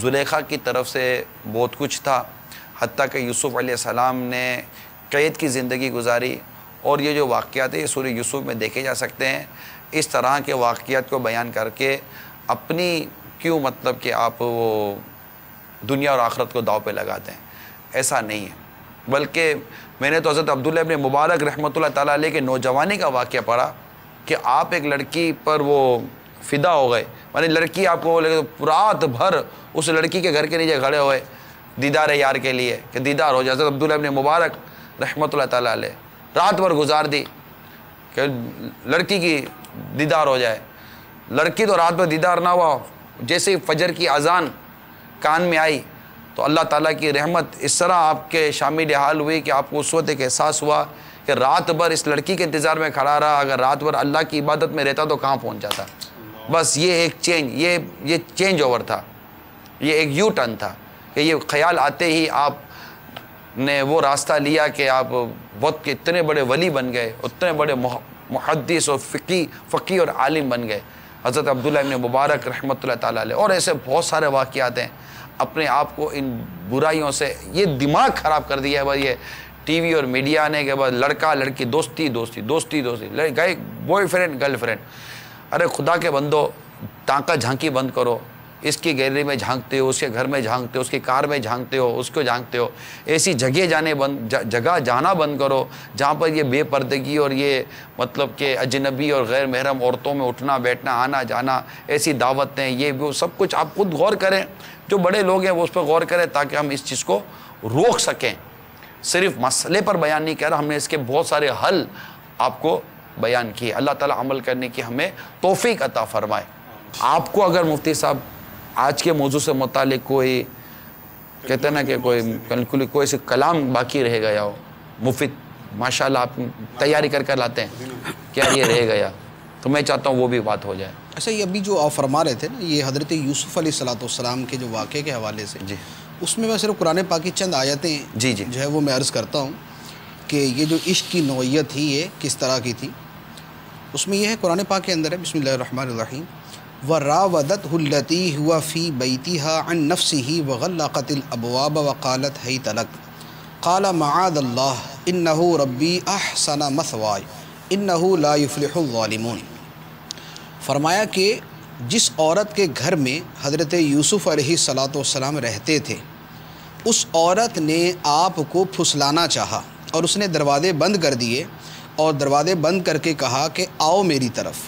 زلیخا کی طرف سے بہت کچھ تھا، حتیٰ کہ یوسف علیہ السلام نے قید کی زندگی گزاری، اور یہ جو واقعات ہیں یہ سورہ یوسف میں دیکھے جا سکتے ہیں۔ اس طرح کے واقعات کو بیان کر کے اپنی کیوں مطلب کہ آپ وہ دنیا اور آخرت کو داؤ پہ لگاتے ہیں، ایسا نہیں ہے۔ بلکہ میں نے تو حضرت عبداللہ ابن مبارک رحمۃ اللہ تعالیٰ علیہ کے نوجوانی کا واقعہ پڑھا کہ آپ ایک لڑکی پر وہ فدا ہو گئے، یعنی لڑکی آپ کو لے تو رات بھر اس لڑکی کے گھر کے نیچے کھڑے ہوئے دیدار یار کے لیے کہ دیدار ہو جائے۔ حضرت عبداللہ ابن مبارک رحمۃ اللہ تعالیٰ علیہ رات بھر گزار دی کہ لڑکی کی دیدار ہو جائے۔ لڑکی تو رات بھر دیدار نہ ہوا، جیسے فجر کی اذان کان میں آئی تو اللہ تعالیٰ کی رحمت اس طرح آپ کے شامل حال ہوئی کہ آپ کو اس وقت ایک احساس ہوا کہ رات بھر اس لڑکی کے انتظار میں کھڑا رہا، اگر رات بھر اللہ کی عبادت میں رہتا تو کہاں پہنچ جاتا۔ بس یہ ایک چینج، یہ چینج اوور تھا، یہ ایک یو ٹرن تھا کہ یہ خیال آتے ہی آپ نے وہ راستہ لیا کہ آپ وقت کے اتنے بڑے ولی بن گئے، اتنے بڑے محدث اور فقی اور عالم بن گئے حضرت عبداللہ ابن مبارک رحمۃ اللہ تعالیٰ علیہ۔ اور ایسے بہت سارے واقعات ہیں۔ اپنے آپ کو ان برائیوں سے یہ دماغ خراب کر دیا ہے بھائی، یہ ٹی وی اور میڈیا نے کہ بس لڑکا لڑکی دوستی دوستی دوستی دوستی، گئے بوائے فرینڈ گرل فرینڈ۔ ارے خدا کے بندو، ٹانکا جھانکی بند کرو، اس کی گیلری میں جھانکتے ہو، اس کے گھر میں جھانکتے ہو، اس کی کار میں جھانکتے ہو، اس کو جھانکتے ہو، ایسی جگہ جانا بند کرو جہاں پر یہ بے پردگی اور یہ مطلب کہ اجنبی اور غیر محرم عورتوں میں اٹھنا بیٹھنا آنا جانا، ایسی دعوتیں، یہ وہ سب کچھ آپ خود غور کریں، جو بڑے لوگ ہیں وہ اس پر غور کریں تاکہ ہم اس چیز کو روک سکیں۔ صرف مسئلے پر بیان نہیں کر رہا، ہم نے اس کے بہت سارے حل آپ کو بیان کیے۔ اللہ تعالیٰ عمل کرنے کی ہمیں توفیق عطا فرمائے۔ آپ کو اگر مفتی صاحب آج کے موضوع سے متعلق کوئی کہتے ہیں نا کہ کوئی سے کلام باقی رہ گیا ہو، مفید ماشاءاللہ آپ تیاری کر لاتے ہیں، کیا یہ رہ گیا تو میں چاہتا ہوں وہ بھی بات ہو جائے۔ اچھا، یہ ابھی جو آپ فرما رہے تھے نا، یہ حضرت یوسف علیہ الصلوۃ والسلام کے جو واقعے کے حوالے سے، جی اس میں صرف قرآن پاک کی چند آیتیں جی جو ہے وہ میں عرض کرتا ہوں کہ یہ جو عشق کی نوعیت تھی یہ کس طرح کی تھی۔ اس میں یہ ہے قرآن پاک کے اندر ہے، بسم اللہ الرحمن الرحیم، وَرَاوَدَتْهُ الَّتِي هُوَ فِي بَيْتِهَا عَن نَفْسِهِ وَغَلَّقَتِ الْأَبْوَابَ وَقَالَتْ هَيْتَ لَكَ قَالَ مَعَاذَ اللَّهِ إِنَّهُ رَبِّي أَحْسَنَ مَثْوَايَ إِنَّهُ لَا يُفْلِحُ الظَّالِمُونَ۔ فرمایا کہ جس عورت کے گھر میں حضرت یوسف علیہ الصلاۃ والسلام رہتے تھے، اس عورت نے آپ کو پھسلانا چاہا اور اس نے دروازے بند کر دیے اور دروازے بند کر کے کہا کہ آؤ میری طرف۔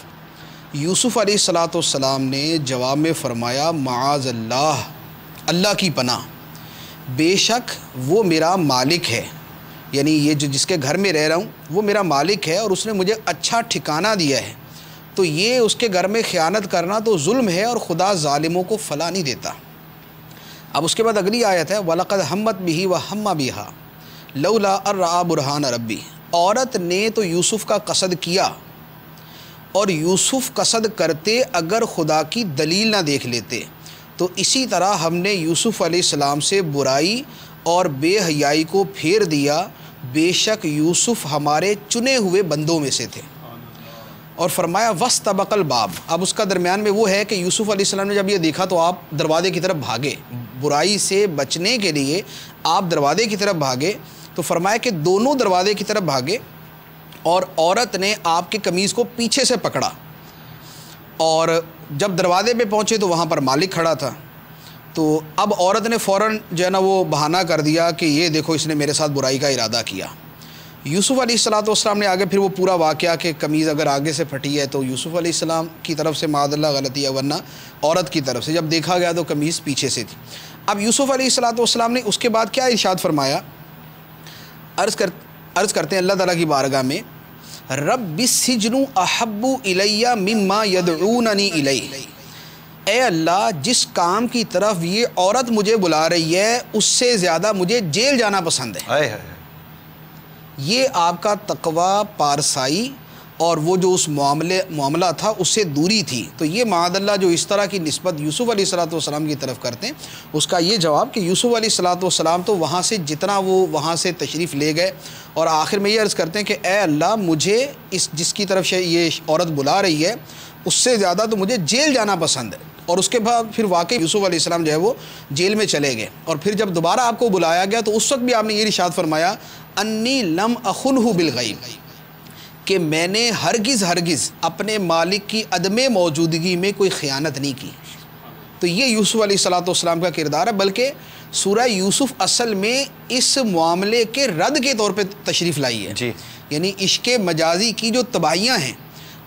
یوسف علیہ الصلاۃ والسلام نے جواب میں فرمایا معاذ اللہ، اللہ کی پناہ، بے شک وہ میرا مالک ہے، یعنی یہ جس کے گھر میں رہ رہا ہوں وہ میرا مالک ہے اور اس نے مجھے اچھا ٹھکانہ دیا ہے، تو یہ اس کے گھر میں خیانت کرنا تو ظلم ہے اور خدا ظالموں کو فلاح نہیں دیتا۔ اب اس کے بعد اگلی آیت ہے وَلَقَدْ هَمَّتْ بِهِ وَهَمَّ بِهَا لَوْلَا أَن رَأَىٰ بُرْهَانَ رَبِّهِ۔ عورت نے تو یوسف کا قصد کیا اور یوسف قصد کرتے اگر خدا کی دلیل نہ دیکھ لیتے، تو اسی طرح ہم نے یوسف علیہ السلام سے برائی اور بے حیائی کو پھیر دیا، بے شک یوسف ہمارے چنے ہوئے بندوں میں سے تھے۔ اور فرمایا وَاسْتَبَقَ الْبَابَ، اب اس کا درمیان میں وہ ہے کہ یوسف علیہ السلام نے جب یہ دیکھا تو آپ دروازے کی طرف بھاگے، برائی سے بچنے کے لیے آپ دروازے کی طرف بھاگے، تو فرمایا کہ دونوں دروازے کی طرف بھاگے اور عورت نے آپ کے قمیض کو پیچھے سے پکڑا، اور جب دروازے پہ پہنچے تو وہاں پر مالک کھڑا تھا، تو اب عورت نے فوراً جو ہے نا وہ بہانہ کر دیا کہ یہ دیکھو اس نے میرے ساتھ برائی کا ارادہ کیا۔ یوسف علیہ الصلاۃ والسلام نے آگے پھر وہ پورا واقعہ کہ قمیض اگر آگے سے پھٹی ہے تو یوسف علیہ السلام کی طرف سے معاذ اللہ غلطی ہے، ورنہ عورت کی طرف سے جب دیکھا گیا تو قمیض پیچھے سے تھی۔ اب یوسف علیہ الصلاۃ والسلام نے اس کے بعد کیا ارشاد فرمایا، عرض کرتے ہیں اللہ تعالیٰ کی بارگاہ میں رب السجن احب الی مما یدعوننی الیہ، اے اللہ جس کام کی طرف یہ عورت مجھے بلا رہی ہے اس سے زیادہ مجھے جیل جانا پسند ہے۔ یہ آپ کا تقوی، پارسائی اور وہ جو اس معاملہ تھا اس سے دوری تھی، تو یہ معاذ اللہ جو اس طرح کی نسبت یوسف علیہ الصلاۃ والسلام کی طرف کرتے ہیں، اس کا یہ جواب کہ یوسف علیہ الصلاۃ والسلام تو وہاں سے جتنا وہ وہاں سے تشریف لے گئے اور آخر میں یہ عرض کرتے ہیں کہ اے اللہ مجھے جس کی طرف سے یہ عورت بلا رہی ہے اس سے زیادہ تو مجھے جیل جانا پسند ہے۔ اور اس کے بعد پھر واقعی یوسف علیہ السلام جو ہے وہ جیل میں چلے گئے، اور پھر جب دوبارہ آپ کو بلایا گیا تو اس وقت بھی آپ نے یہ ارشاد فرمایا انی لم اخنہ بالغیب، کہ میں نے ہرگز اپنے مالک کی عدم موجودگی میں کوئی خیانت نہیں کی۔ تو یہ یوسف علیہ الصلاۃ والسلام کا کردار ہے، بلکہ سورہ یوسف اصل میں اس معاملے کے رد کے طور پہ تشریف لائی ہے، جی، یعنی عشق مجازی کی جو تباہیاں ہیں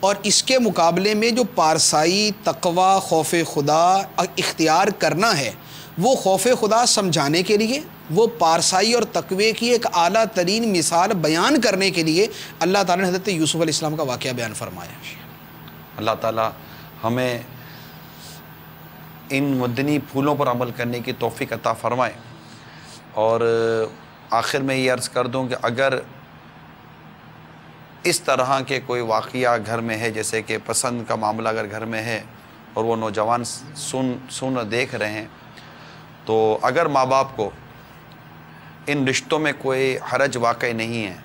اور اس کے مقابلے میں جو پارسائی، تقوی، خوف خدا اختیار کرنا ہے، وہ خوف خدا سمجھانے کے لیے، وہ پارسائی اور تقوی کی ایک اعلیٰ ترین مثال بیان کرنے کے لیے اللہ تعالیٰ نے حضرت یوسف علیہ السلام کا واقعہ بیان فرمایا۔ اللہ تعالیٰ ہمیں ان مدنی پھولوں پر عمل کرنے کی توفیق عطا فرمائے۔ اور آخر میں یہ عرض کر دوں کہ اگر اس طرح کے کوئی واقعہ گھر میں ہے، جیسے کہ پسند کا معاملہ اگر گھر میں ہے اور وہ نوجوان سن دیکھ رہے ہیں، تو اگر ماں باپ کو ان رشتوں میں کوئی حرج واقع نہیں ہے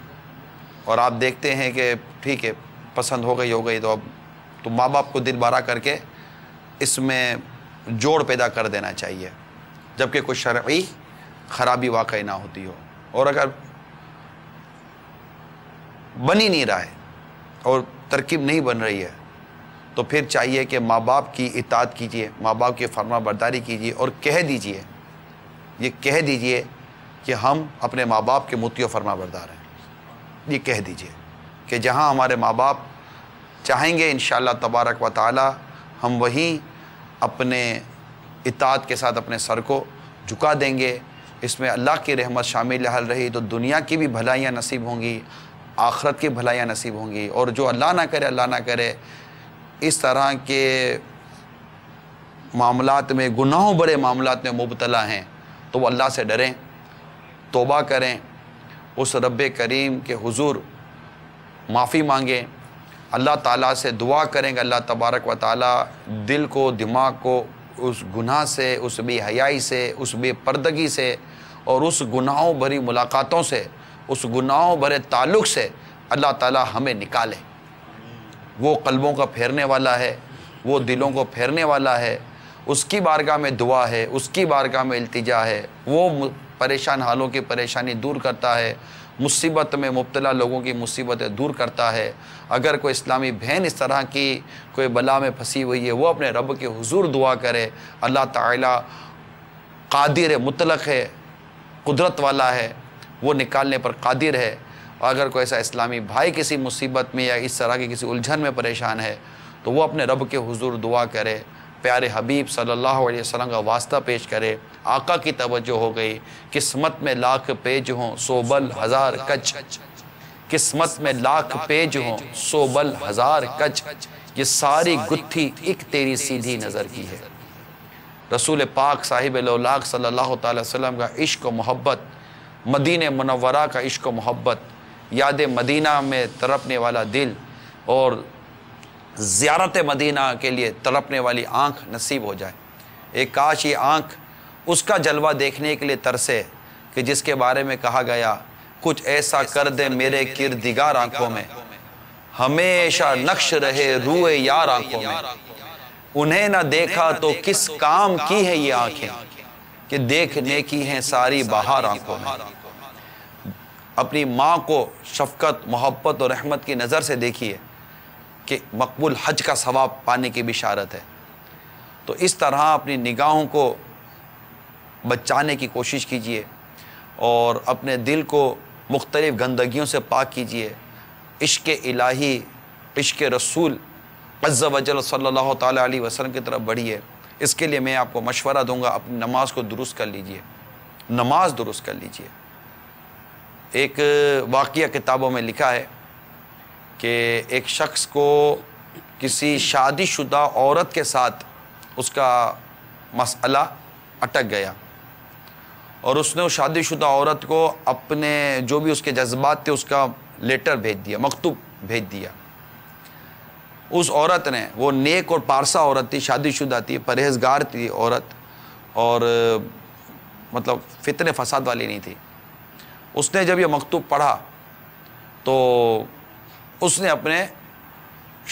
اور آپ دیکھتے ہیں کہ ٹھیک ہے پسند ہو گئی تو ماں باپ کو دل بارا کر کے اس میں جوڑ پیدا کر دینا چاہیے، جبکہ کوئی شرعی خرابی واقع نہ ہوتی ہو۔ اور اگر بن ہی نہیں رہا ہے اور ترکیب نہیں بن رہی ہے تو پھر چاہیے کہ ماں باپ کی اطاعت کیجیے، ماں باپ کی فرما برداری کیجیے اور کہہ دیجیے کہ ہم اپنے ماں باپ کے مطیع و فرما بردار ہیں۔ یہ کہہ دیجیے کہ جہاں ہمارے ماں باپ چاہیں گے انشاءاللہ تبارک و تعالی ہم وہیں اپنے اطاعت کے ساتھ اپنے سر کو جھکا دیں گے۔ اس میں اللہ کی رحمت شامل حل رہی تو دنیا کی بھی بھلائیاں نصیب ہوں گی، آخرت کی بھلائیاں نصیب ہوں گی۔ اور جو اللہ نہ کرے اس طرح کے معاملات میں، گناہوں بڑے معاملات میں مبتلا ہیں تو وہ اللہ سے ڈریں، توبہ کریں، اس رب کریم کے حضور معافی مانگیں، اللہ تعالیٰ سے دعا کریں کہ اللہ تبارک و تعالیٰ دل کو، دماغ کو اس گناہ سے، اس بے حیائی سے، اس بے پردگی سے اور اس گناہوں بھری ملاقاتوں سے، اس گناہوں بھرے تعلق سے اللہ تعالیٰ ہمیں نکالے۔ وہ قلبوں کا پھیرنے والا ہے، وہ دلوں کو پھیرنے والا ہے، اس کی بارگاہ میں دعا ہے، اس کی بارگاہ میں التجا ہے، وہ پریشان حالوں کی پریشانی دور کرتا ہے، مصیبت میں مبتلا لوگوں کی مصیبتیں دور کرتا ہے۔ اگر کوئی اسلامی بہن اس طرح کی کوئی بلا میں پھنسی ہوئی ہے، وہ اپنے رب کے حضور دعا کرے، اللہ تعالیٰ قادر مطلق ہے، قدرت والا ہے، وہ نکالنے پر قادر ہے۔ اگر کوئی ایسا اسلامی بھائی کسی مصیبت میں یا اس طرح کی کسی الجھن میں پریشان ہے تو وہ اپنے رب کے حضور دعا کرے، پیارے حبیب صلی اللہ علیہ وسلم کا واسطہ پیش کرے۔ آقا کی توجہ ہو گئی، قسمت میں لاکھ پیج ہوں سو بل ہزار کج، قسمت میں لاکھ پیج ہوں سو بل ہزار کج، یہ ساری گتھی ایک تیری سیدھی نظر کی ہے۔ رسول پاک صاحب الاولاق صلی اللہ تعالی وسلم کا عشق و محبت، مدینہ منورہ کا عشق و محبت، یاد مدینہ میں تڑپنے والا دل اور زیارت مدینہ کے لیے تڑپنے والی آنکھ نصیب ہو جائے۔ ایک کاش یہ آنکھ اس کا جلوہ دیکھنے کے لیے ترسے کہ جس کے بارے میں کہا گیا، کچھ ایسا کر دے میرے کردگار آنکھوں میں، ہمیشہ نقش رہے روئے یار آنکھوں میں، انہیں نہ دیکھا تو کس کام کی ہے یہ آنکھیں کہ دیکھنے کی ہیں ساری بہار آنکھوں میں۔ اپنی ماں کو شفقت، محبت اور رحمت کی نظر سے دیکھیے کہ مقبول حج کا ثواب پانے کی بشارت ہے۔ تو اس طرح اپنی نگاہوں کو بچانے کی کوشش کیجیے اور اپنے دل کو مختلف گندگیوں سے پاک کیجیے۔ عشق الہی، عشق رسول عز و جل صلی اللہ تعالیٰ علیہ وسلم کی طرف بڑھیے۔ اس کے لیے میں آپ کو مشورہ دوں گا، اپنی نماز کو درست کر لیجیے، نماز درست کر لیجیے۔ ایک واقعہ کتابوں میں لکھا ہے کہ ایک شخص کو کسی شادی شدہ عورت کے ساتھ اس کا مسئلہ اٹک گیا اور اس نے اس شادی شدہ عورت کو اپنے جو بھی اس کے جذبات تھے اس کا لیٹر بھیج دیا، مکتوب بھیج دیا۔ اس عورت نے، وہ نیک اور پارسا عورت تھی، شادی شدہ تھی، پرہیزگار تھی عورت، اور مطلب فتنے فساد والی نہیں تھی۔ اس نے جب یہ مکتوب پڑھا تو اس نے اپنے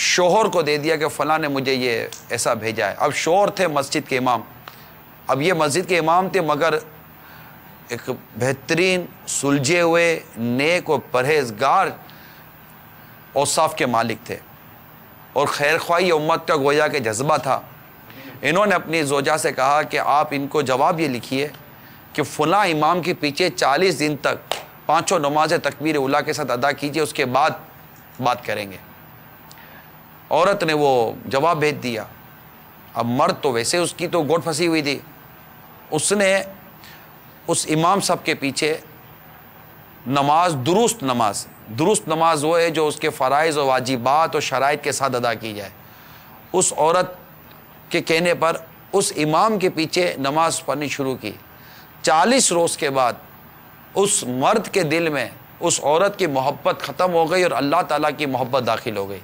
شوہر کو دے دیا کہ فلاں نے مجھے یہ ایسا بھیجا ہے۔ اب شوہر تھے مسجد کے امام، اب یہ مسجد کے امام تھے مگر ایک بہترین سلجھے ہوئے نیک اور پرہیزگار اوصاف کے مالک تھے اور خیر خواہی امت کا گویا کہ جذبہ تھا۔ انہوں نے اپنی زوجہ سے کہا کہ آپ ان کو جواب یہ لکھیے کہ فلاں امام کے پیچھے 40 دن تک 5 نمازیں تکبیر اولیٰ کے ساتھ ادا کیجئے، اس کے بعد بات کریں گے۔ عورت نے وہ جواب بھیج دیا۔ اب مرد تو ویسے اس کی تو گوٹ پھنسی ہوئی تھی، اس نے اس امام صاحب کے پیچھے نماز، درست نماز وہ ہے جو اس کے فرائض و واجبات اور شرائط کے ساتھ ادا کی جائے، اس عورت کے کہنے پر اس امام کے پیچھے نماز پڑھنی شروع کی۔ 40 روز کے بعد اس مرد کے دل میں اس عورت کی محبت ختم ہو گئی اور اللہ تعالیٰ کی محبت داخل ہو گئی،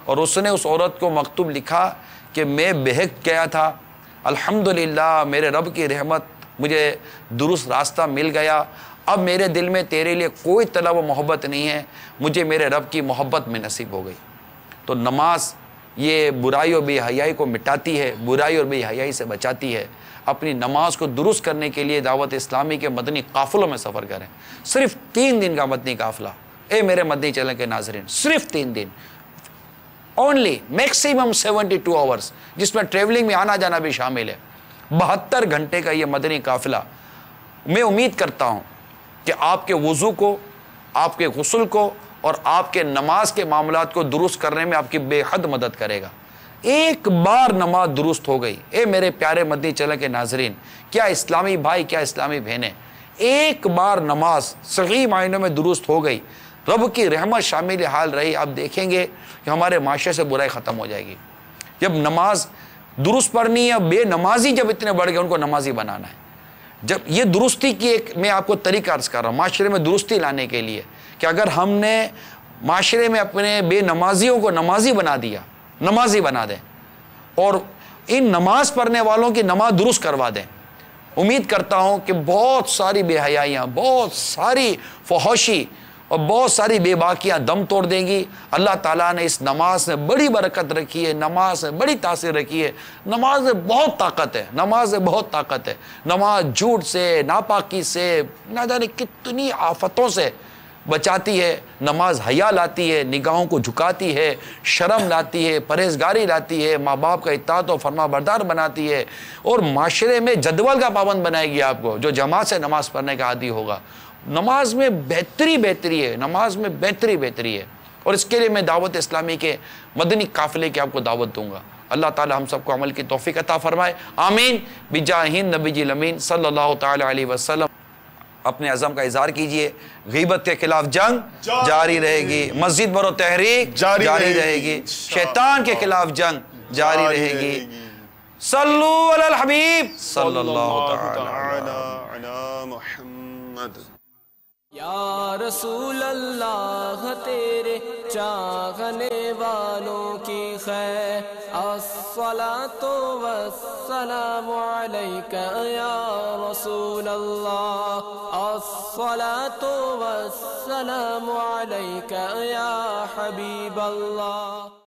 اور اس نے اس عورت کو مکتوب لکھا کہ میں بہک گیا تھا، الحمدللہ میرے رب کی رحمت، مجھے درست راستہ مل گیا، اب میرے دل میں تیرے لیے کوئی طلب و محبت نہیں ہے، مجھے میرے رب کی محبت میں نصیب ہو گئی۔ تو نماز یہ برائی اور بے حیائی کو مٹاتی ہے، برائی اور بے حیائی سے بچاتی ہے۔ اپنی نماز کو درست کرنے کے لیے دعوت اسلامی کے مدنی قافلوں میں سفر کریں۔ صرف 3 دن کا مدنی قافلہ، اے میرے مدنی چینل کے ناظرین، صرف 3 دن، اونلی میکسیمم 72 آورس، جس میں ٹریولنگ میں آنا جانا بھی شامل ہے۔ 72 گھنٹے کا یہ مدنی قافلہ، میں امید کرتا ہوں کہ آپ کے وضو کو، آپ کے غسل کو اور آپ کے نماز کے معاملات کو درست کرنے میں آپ کی بے حد مدد کرے گا۔ ایک بار نماز درست ہو گئی، اے میرے پیارے مدنی چینل کے ناظرین، کیا اسلامی بھائی، کیا اسلامی بہنیں، ایک بار نماز صحیح معنوں میں درست ہو گئی، رب کی رحمت شامل حال رہی، آپ دیکھیں گے کہ ہمارے معاشرے سے برائی ختم ہو جائے گی۔ جب نماز درست پڑھنی ہے، بے نمازی جب اتنے بڑھ گئے ان کو نمازی بنانا ہے۔ جب یہ درستی کی ایک میں آپ کو طریقہ عرض کر رہا ہوں معاشرے میں درستی لانے کے لیے، کہ اگر ہم نے معاشرے میں اپنے بے نمازیوں کو نمازی بنا دیا، نمازی بنا دیں اور ان نماز پڑھنے والوں کی نماز درست کروا دیں، امید کرتا ہوں کہ بہت ساری بے حیائیاں، بہت ساری فحاشی اور بہت ساری بے باکیاں دم توڑ دیں گی۔ اللہ تعالیٰ نے اس نماز میں بڑی برکت رکھی ہے، نماز میں بڑی تاثیر رکھی ہے، نماز میں بہت طاقت ہے، نماز میں بہت طاقت ہے۔ نماز جھوٹ سے، ناپاکی سے، نہ جانے کتنی آفتوں سے بچاتی ہے، نماز حیا لاتی ہے، نگاہوں کو جھکاتی ہے، شرم لاتی ہے، پرہیزگاری لاتی ہے، ماں باپ کا اطاعت و فرما بردار بناتی ہے، اور معاشرے میں جدول کا پابند بنائے گی آپ کو، جو جماعت سے نماز پڑھنے کا عادی ہوگا۔ نماز میں بہتری ہے، نماز میں بہتری ہے، اور اس کے لیے میں دعوت اسلامی کے مدنی قافلے کی آپ کو دعوت دوں گا۔ اللہ تعالی ہم سب کو عمل کی توفیق عطا فرمائے، آمین بجاہ نبی الامین صلی اللہ تعالی علیہ وسلم۔ اپنے عزم کا اظہار کیجئے، غیبت کے خلاف جنگ جاری رہے گی، مسجد برو تحریک جاری رہے گی، شیطان کے خلاف جنگ جاری رہے گی۔ صلو علی الحبیب صلی اللہ تعالی علی محمد۔ یا رسول اللہ تیرے چاہنے والوں کی خیر، الصلاۃ والسلام علیکہ یا رسول اللہ، الصلاۃ والسلام علیکہ یا حبیب اللہ۔